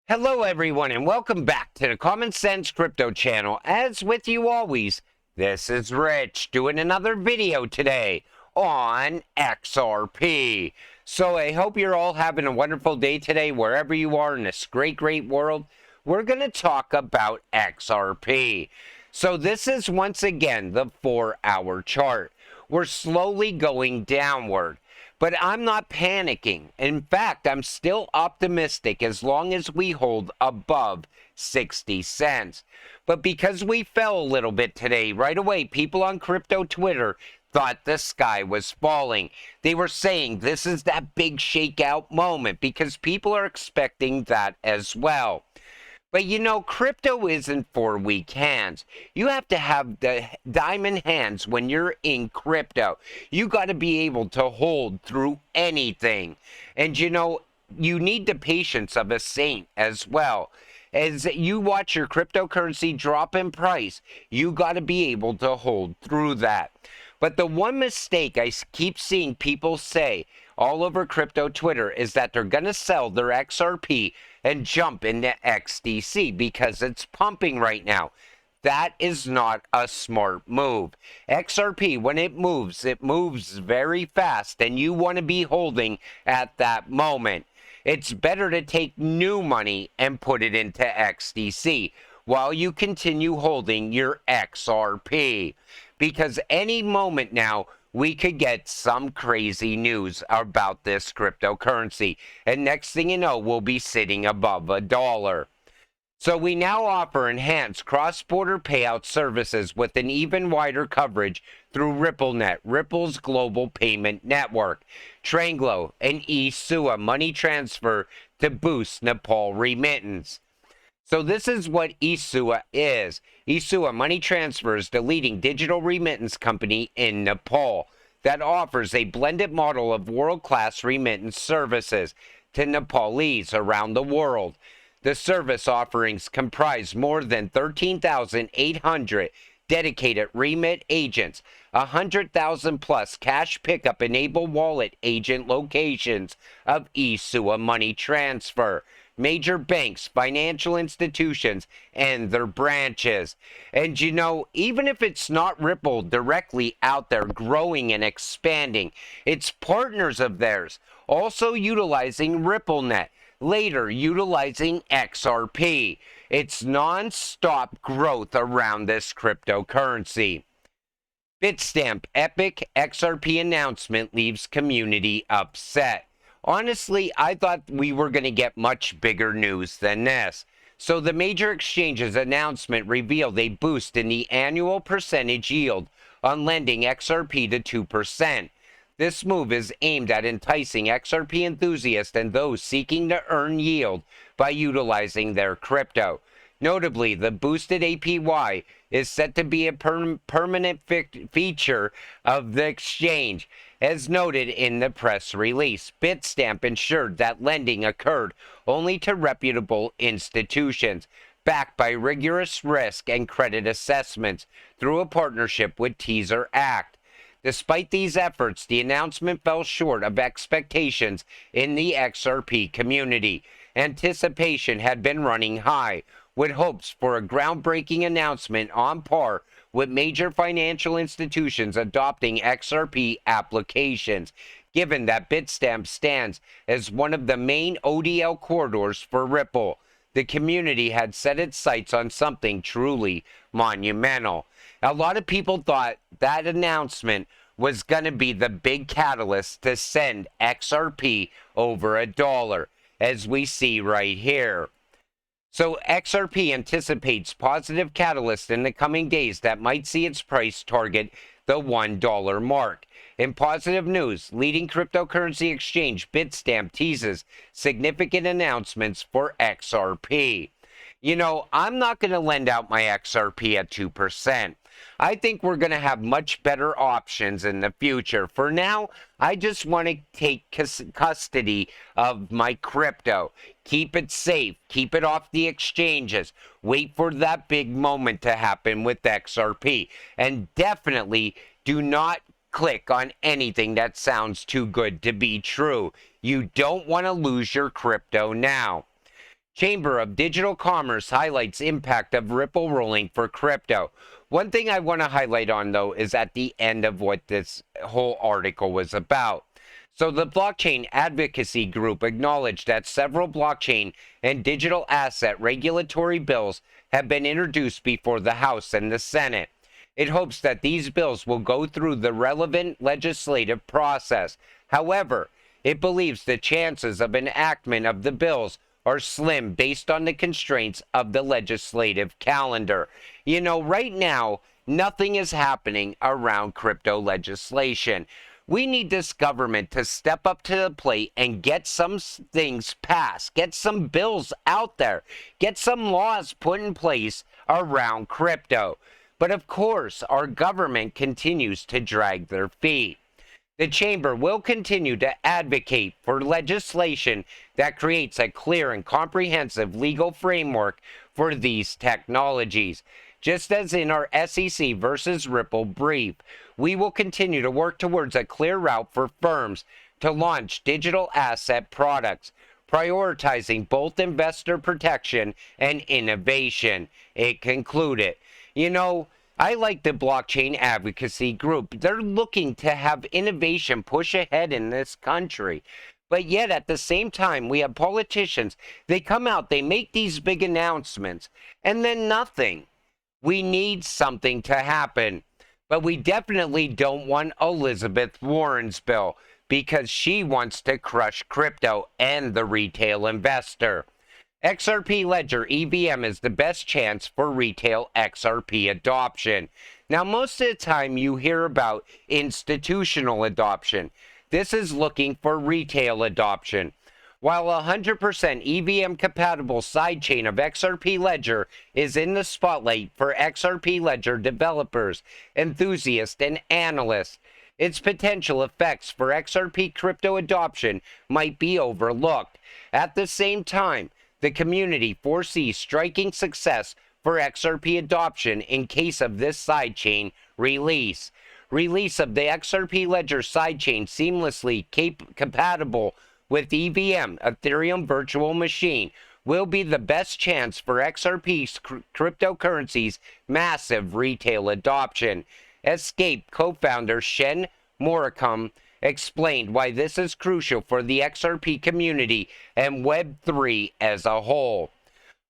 Hello, everyone, and welcome back to the Common Sense Crypto channel. As with you always, this is Rich doing another video today on XRP. So I hope you're all having a wonderful day today, wherever you are in this great world. We're going to talk about XRP. So this is once again the 4-hour chart. We're slowly going downward. But I'm not panicking. In fact, I'm still optimistic as long as we hold above 60 cents. But because we fell a little bit today, right away, people on crypto Twitter thought the sky was falling. They were saying this is that big shakeout moment because people are expecting that as well. But you know, crypto isn't for weak hands. You have to have the diamond hands when you're in crypto. You got to be able to hold through anything. And you know, you need the patience of a saint as well. As you watch your cryptocurrency drop in price, you got to be able to hold through that. But the one mistake I keep seeing people say all over crypto Twitter is that they're going to sell their XRP and jump into XDC because it's pumping right now. That is not a smart move. XRP, when it moves very fast, and you want to be holding at that moment. It's better to take new money and put it into XDC while you continue holding your XRP. Because any moment now, we could get some crazy news about this cryptocurrency. And next thing you know, we'll be sitting above $1. So we now offer enhanced cross-border payout services with an even wider coverage through RippleNet, Ripple's global payment network, Tranglo, and eSUA money transfer to boost Nepal remittance. So this is what eSUA is. eSUA Money Transfer is the leading digital remittance company in Nepal that offers a blended model of world-class remittance services to Nepalese around the world. The service offerings comprise more than 13,800 dedicated remit agents, 100,000 plus cash pickup enabled wallet agent locations of eSUA Money Transfer, major banks, financial institutions, and their branches. And you know, even if it's not Ripple directly out there growing and expanding, it's partners of theirs also utilizing RippleNet, later utilizing XRP. It's non-stop growth around this cryptocurrency. Bitstamp epic XRP announcement leaves community upset. Honestly, I thought we were going to get much bigger news than this. So the major exchange's announcement revealed a boost in the annual percentage yield on lending XRP to 2%. This move is aimed at enticing XRP enthusiasts and those seeking to earn yield by utilizing their crypto. Notably, the boosted APY is set to be a permanent feature of the exchange. As noted in the press release, Bitstamp ensured that lending occurred only to reputable institutions, backed by rigorous risk and credit assessments through a partnership with Teaser Act. Despite these efforts, the announcement fell short of expectations in the XRP community. Anticipation had been running high, with hopes for a groundbreaking announcement on par with major financial institutions adopting XRP applications, given that Bitstamp stands as one of the main ODL corridors for Ripple. The community had set its sights on something truly monumental. A lot of people thought that announcement was going to be the big catalyst to send XRP over $1, as we see right here. So XRP anticipates positive catalyst in the coming days that might see its price target the $1 mark. In positive news, leading cryptocurrency exchange Bitstamp teases significant announcements for XRP. You know, I'm not going to lend out my XRP at 2%. I think we're going to have much better options in the future. For now, I just want to take custody of my crypto. Keep it safe. Keep it off the exchanges. Wait for that big moment to happen with XRP. And definitely do not click on anything that sounds too good to be true. You don't want to lose your crypto now. Chamber of Digital Commerce highlights impact of Ripple ruling for crypto. One thing I want to highlight on, though, is at the end of what this whole article was about. So the blockchain advocacy group acknowledged that several blockchain and digital asset regulatory bills have been introduced before the House and the Senate. It hopes that these bills will go through the relevant legislative process. However, it believes the chances of enactment of the bills are slim based on the constraints of the legislative calendar. You know, right now, nothing is happening around crypto legislation. We need this government to step up to the plate and get some things passed, get some bills out there, get some laws put in place around crypto. But of course, our government continues to drag their feet. The Chamber will continue to advocate for legislation that creates a clear and comprehensive legal framework for these technologies. Just as in our SEC versus Ripple brief, we will continue to work towards a clear route for firms to launch digital asset products, prioritizing both investor protection and innovation. It concluded. You know, I like the blockchain advocacy group. They're looking to have innovation push ahead in this country. But yet at the same time, we have politicians. They come out, they make these big announcements, and then nothing. We need something to happen. But we definitely don't want Elizabeth Warren's bill because she wants to crush crypto and the retail investor. XRP Ledger EVM is the best chance for retail XRP adoption. Now, most of the time you hear about institutional adoption. This is looking for retail adoption. While 100% EVM compatible sidechain of XRP Ledger is in the spotlight for XRP Ledger developers, enthusiasts, and analysts, its potential effects for XRP crypto adoption might be overlooked. At the same time, the community foresees striking success for XRP adoption in case of this sidechain release. Release of the XRP Ledger sidechain seamlessly compatible with EVM, Ethereum Virtual Machine, will be the best chance for XRP's cryptocurrency's massive retail adoption. Escape co-founder Shen Moricum explained why this is crucial for the XRP community and Web3 as a whole.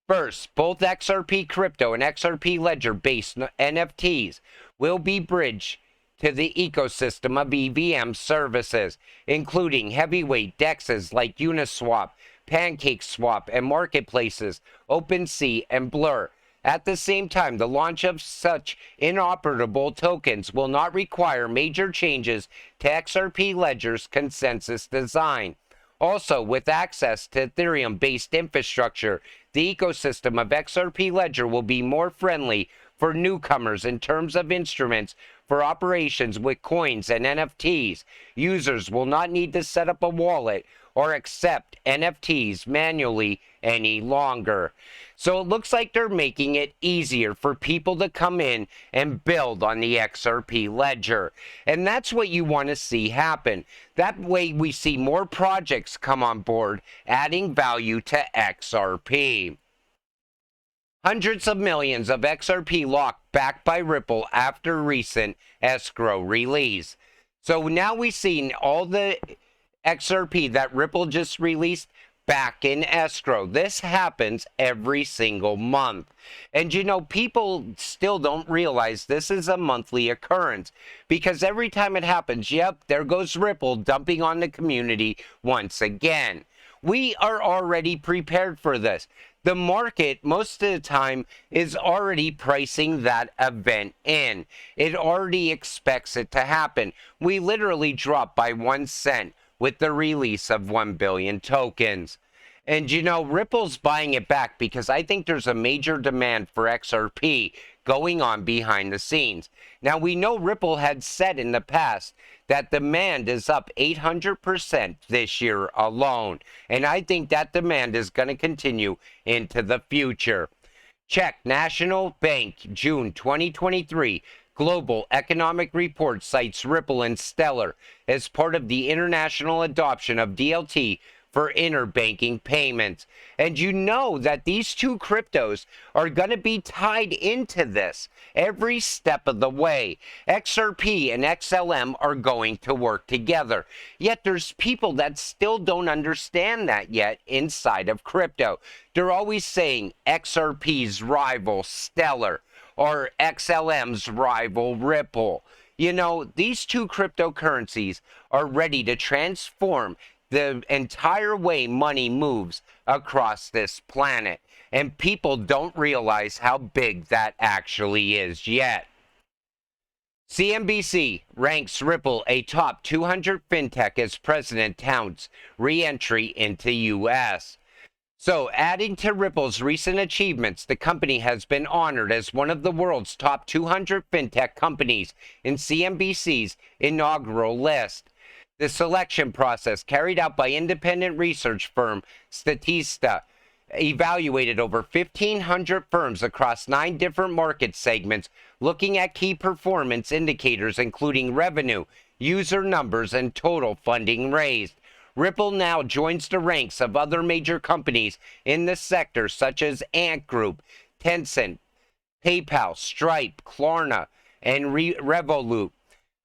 First, both XRP crypto and XRP Ledger-based NFTs will be bridged to the ecosystem of EVM services, including heavyweight DEXs like Uniswap, PancakeSwap, and marketplaces OpenSea and Blur. At the same time, the launch of such inoperable tokens will not require major changes to XRP Ledger's consensus design. Also, with access to Ethereum-based infrastructure, the ecosystem of XRP Ledger will be more friendly for newcomers in terms of instruments for operations with coins and NFTs. Users will not need to set up a wallet or accept NFTs manually any longer. So it looks like they're making it easier for people to come in and build on the XRP Ledger. And that's what you want to see happen. That way we see more projects come on board, adding value to XRP. Hundreds of millions of XRP locked back by Ripple after recent escrow release. So now we've seen all the XRP that Ripple just released back in escrow. This happens every single month. And you know, people still don't realize this is a monthly occurrence because every time it happens, yep, there goes Ripple dumping on the community once again. We are already prepared for this. The market, most of the time, is already pricing that event in. It already expects it to happen. We literally dropped by 1 cent with the release of 1 billion tokens. And you know, Ripple's buying it back because I think there's a major demand for XRP going on behind the scenes. Now, we know Ripple had said in the past that demand is up 800% this year alone. And I think that demand is going to continue into the future. Check National Bank June 2023 Global Economic Report cites Ripple and Stellar as part of the international adoption of DLT for interbanking payments. And you know that these two cryptos are going to be tied into this every step of the way. XRP and XLM are going to work together. Yet there's people that still don't understand that yet inside of crypto. They're always saying XRP's rival Stellar or XLM's rival Ripple. You know, these two cryptocurrencies are ready to transform the entire way money moves across this planet. And people don't realize how big that actually is yet. CNBC ranks Ripple a top 200 fintech as president touts re-entry into U.S. So, adding to Ripple's recent achievements, the company has been honored as one of the world's top 200 fintech companies in CNBC's inaugural list. The selection process, carried out by independent research firm Statista, evaluated over 1,500 firms across 9 different market segments, looking at key performance indicators including revenue, user numbers, and total funding raised. Ripple now joins the ranks of other major companies in the sector such as Ant Group, Tencent, PayPal, Stripe, Klarna, and Revolut.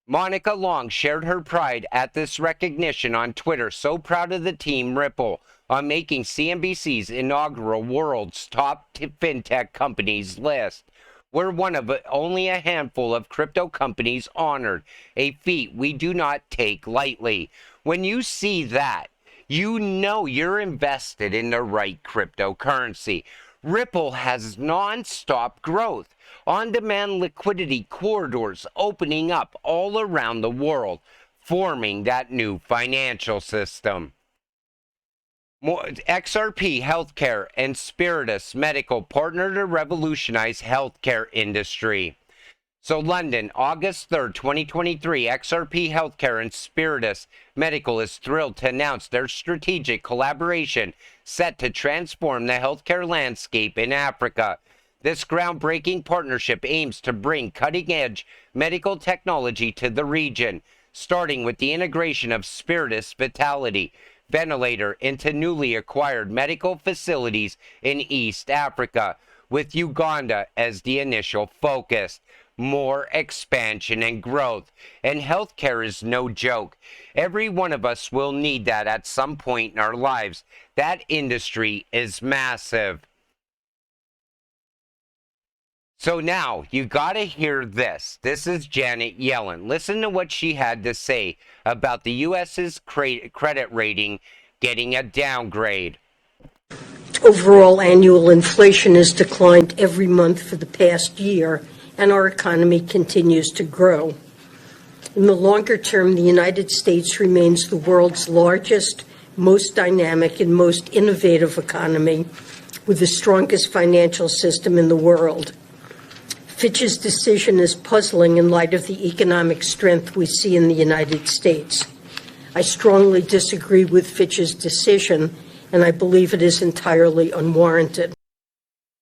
Monica Long shared her pride at this recognition on Twitter, so proud of the team Ripple on making CNBC's inaugural World's Top Fintech Companies list. We're one of only a handful of crypto companies honored, a feat we do not take lightly. When you see that, you know you're invested in the right cryptocurrency. Ripple has non-stop growth, on-demand liquidity corridors opening up all around the world, forming that new financial system. XRP Healthcare and Spiritus Medical partner to revolutionize healthcare industry. So London, August 3rd, 2023, XRP Healthcare and Spiritus Medical is thrilled to announce their strategic collaboration set to transform the healthcare landscape in Africa. This groundbreaking partnership aims to bring cutting-edge medical technology to the region, starting with the integration of Spiritus Vitality ventilator into newly acquired medical facilities in East Africa, with Uganda as the initial focus. More expansion and growth. And healthcare is no joke. Every one of us will need that at some point in our lives. That industry is massive. So now, you gotta hear this. This is Janet Yellen. Listen to what she had to say about the U.S.'s credit rating getting a downgrade. Overall annual inflation has declined every month for the past year, and our economy continues to grow. In the longer term, the United States remains the world's largest, most dynamic, and most innovative economy, with the strongest financial system in the world. Fitch's decision is puzzling in light of the economic strength we see in the United States. I strongly disagree with Fitch's decision, and I believe it is entirely unwarranted.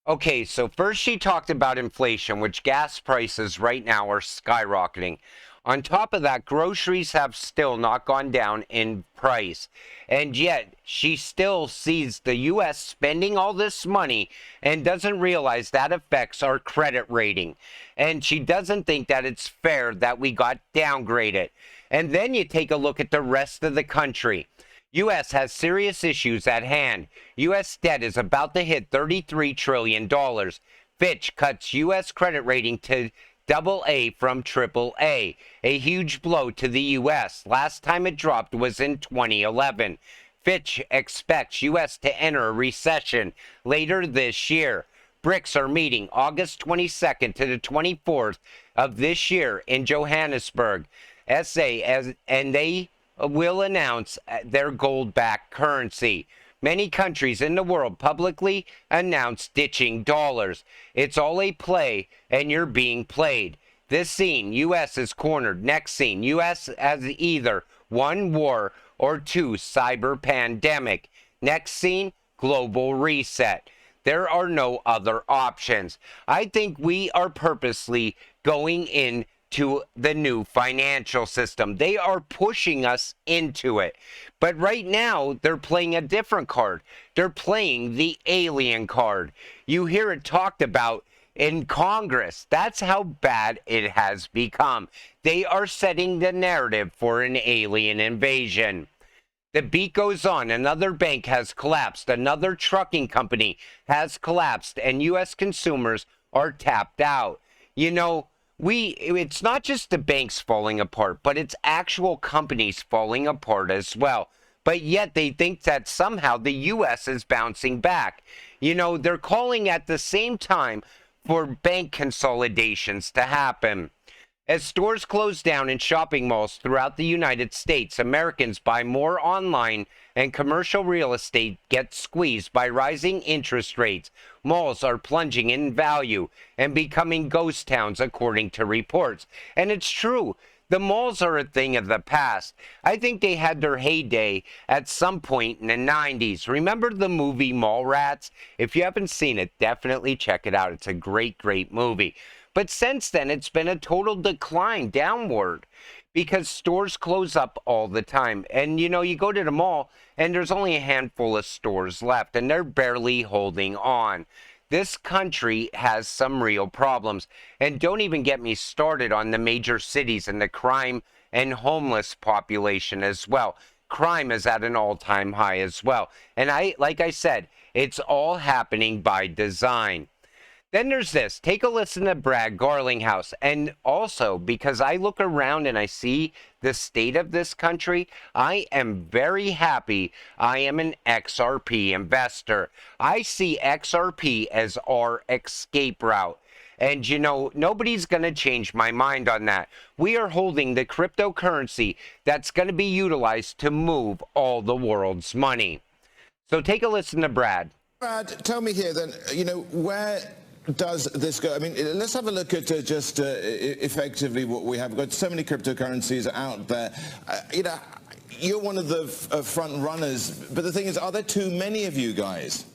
Okay, so first she talked about inflation, which gas prices right now are skyrocketing. On top of that, groceries have still not gone down in price. And yet, she still sees the U.S. spending all this money and doesn't realize that affects our credit rating. And she doesn't think that it's fair that we got downgraded. And then you take a look at the rest of the country. U.S. has serious issues at hand. U.S. debt is about to hit $33 trillion. Fitch cuts U.S. credit rating to AA from AAA, a huge blow to the U.S. Last time it dropped was in 2011. Fitch expects U.S. to enter a recession later this year. BRICS are meeting August 22nd to the 24th of this year in Johannesburg, and they will announce their gold-backed currency. Many countries in the world publicly announced ditching dollars. It's all a play, and you're being played. This scene, U.S. is cornered. Next scene, U.S. has either 1, war, or 2, cyber pandemic. Next scene, global reset. There are no other options. I think we are purposely going in to the new financial system. They are pushing us into it. But right now, they're playing a different card. They're playing the alien card. You hear it talked about in Congress. That's how bad it has become. They are setting the narrative for an alien invasion. The beat goes on. Another bank has collapsed. Another trucking company has collapsed. And U.S. consumers are tapped out. You know, it's not just the banks falling apart, but it's actual companies falling apart as well. But yet they think that somehow the U.S. is bouncing back. You know, they're calling at the same time for bank consolidations to happen. As stores close down in shopping malls throughout the United States, Americans buy more online and commercial real estate gets squeezed by rising interest rates. Malls are plunging in value and becoming ghost towns, according to reports. And it's true. The malls are a thing of the past. I think they had their heyday at some point in the 90s. Remember the movie Mallrats? If you haven't seen it, definitely check it out. It's a great, great movie. But since then, it's been a total decline downward because stores close up all the time. And, you know, you go to the mall and there's only a handful of stores left and they're barely holding on. This country has some real problems. And don't even get me started on the major cities and the crime and homeless population as well. Crime is at an all-time high as well. And like I said, it's all happening by design. Then there's this. Take a listen to Brad Garlinghouse. And also, because I look around and I see the state of this country, I am very happy I am an XRP investor. I see XRP as our escape route. And, you know, nobody's going to change my mind on that. We are holding the cryptocurrency that's going to be utilized to move all the world's money. So take a listen to Brad. Brad, tell me here then, you know, where does this go? I mean, let's have a look at just effectively what we have. We've got so many cryptocurrencies out there. You know, you're one of the front runners, but the thing is, are there too many of you guys?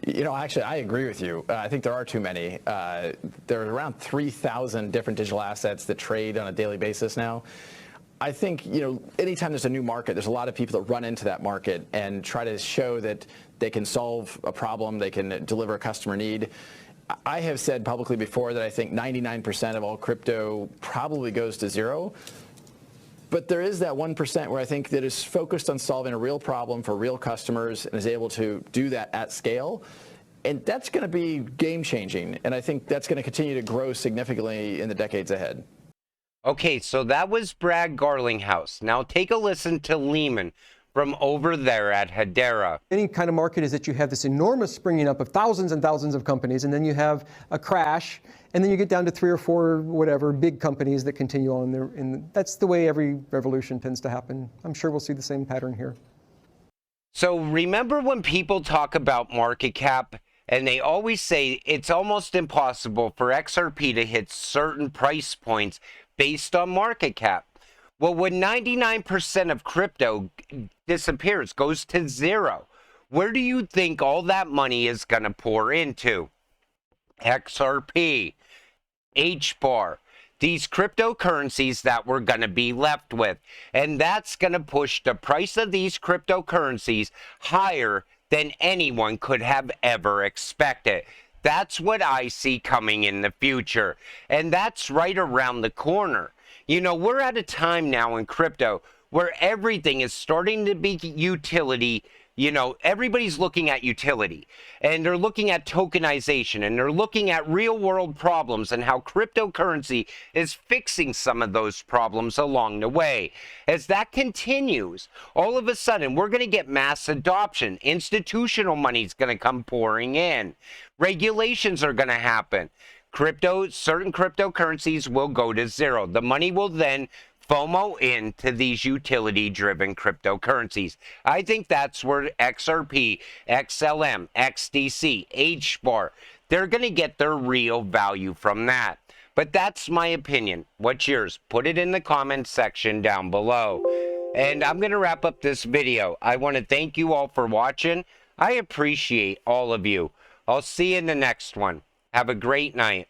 You know, actually, I agree with you. I think there are too many. There are around 3,000 different digital assets that trade on a daily basis now. I think, you know, anytime there's a new market, there's a lot of people that run into that market and try to show that they can solve a problem, they can deliver a customer need. I have said publicly before that I think 99% of all crypto probably goes to zero. But there is that 1% where I think that is focused on solving a real problem for real customers and is able to do that at scale. And that's going to be game-changing. And I think that's going to continue to grow significantly in the decades ahead. Okay, so that was Brad Garlinghouse. Now take a listen to Lehman from over there at Hedera. Any kind of market is that you have this enormous springing up of thousands and thousands of companies, and then you have a crash, and then you get down to 3 or 4, whatever, big companies that continue on there. And that's the way every revolution tends to happen. I'm sure we'll see the same pattern here. So remember when people talk about market cap, and they always say it's almost impossible for XRP to hit certain price points based on market cap. Well, when 99% of crypto disappears, goes to zero, where do you think all that money is going to pour into? XRP, HBAR, these cryptocurrencies that we're going to be left with. And that's going to push the price of these cryptocurrencies higher than anyone could have ever expected. That's what I see coming in the future. And that's right around the corner. You know, we're at a time now in crypto where everything is starting to be utility. You know, everybody's looking at utility, and they're looking at tokenization, and they're looking at real world problems and how cryptocurrency is fixing some of those problems along the way. As that continues, all of a sudden, we're going to get mass adoption. Institutional money is going to come pouring in. Regulations are going to happen. Certain cryptocurrencies will go to zero. The money will then FOMO into these utility-driven cryptocurrencies. I think that's where XRP, XLM, XDC, HBAR, they're going to get their real value from that. But that's my opinion. What's yours? Put it in the comments section down below. And I'm going to wrap up this video. I want to thank you all for watching. I appreciate all of you. I'll see you in the next one. Have a great night.